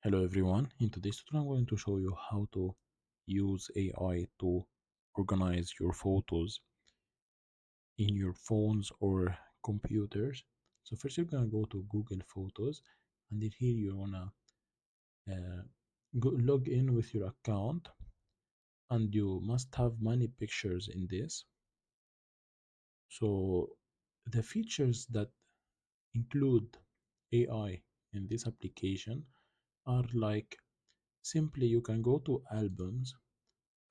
Hello everyone, in today's tutorial I'm going to show you how to use AI to organize your photos in your phones or computers. So first you're gonna go to Google Photos, and then here you wanna uh, log in with your account, and you must have many pictures in this. So the features that include AI in this application are like, simply you can go to albums,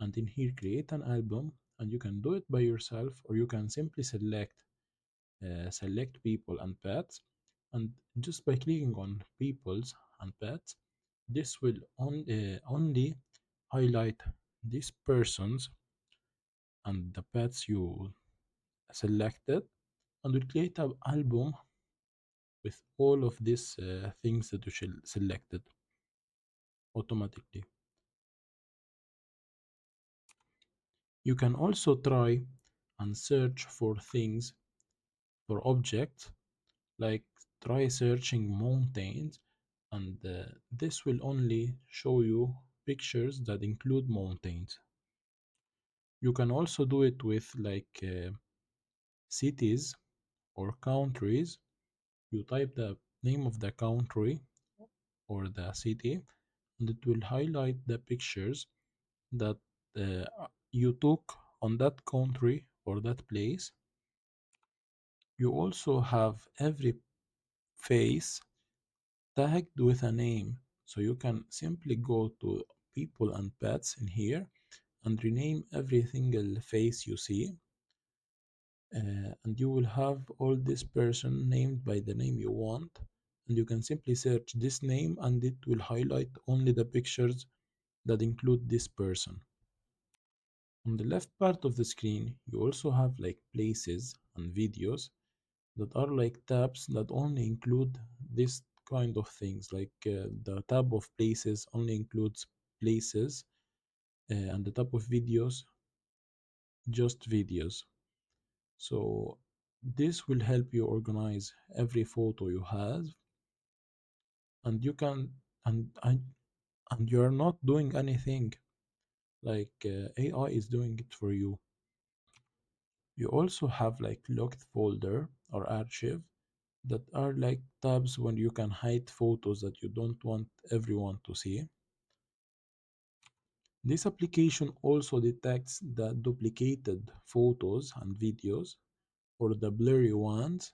and in here create an album, and you can do it by yourself, or you can simply select people and pets, and just by clicking on peoples and pets, this will only highlight these persons and the pets you selected, and will create an album with all of these things that you selected automatically. You can also try and search for things, for objects, like try searching mountains, and this will only show you pictures that include mountains. You can also do it with like cities or countries. You type the name of the country or the city, and it will highlight the pictures that you took on that country or that place. You also have every face tagged with a name, so you can simply go to people and pets in here and rename every single face you see, and you will have all this person named by the name you want, and you can simply search this name and it will highlight only the pictures that include this person. On the left part of the screen you also have like places and videos that are like tabs that only include this kind of things, like the tab of places only includes places, and the tab of videos just videos. So this will help you organize every photo you have, and you can and you're not doing anything, like AI is doing it for you. You also have like locked folder or archive that are like tabs when you can hide photos that you don't want everyone to see. This application also detects the duplicated photos and videos, or the blurry ones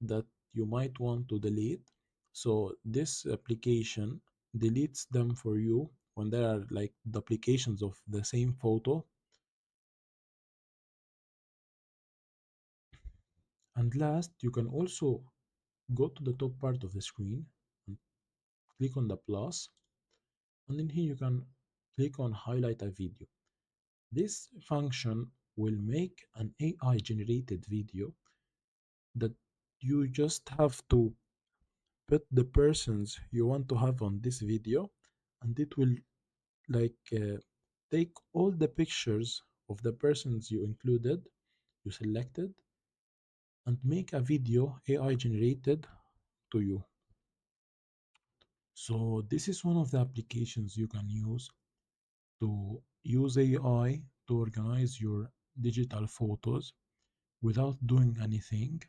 that you might want to delete. So this application deletes them for you when there are like duplications of the same photo. And last, you can also go to the top part of the screen and click on the plus, and in here you can click on highlight a video. This function will make an AI generated video that you just have to put the persons you want to have on this video, and it will like take all the pictures of the persons you selected, and make a video AI generated to you. So this is one of the applications you can use to use AI to organize your digital photos without doing anything.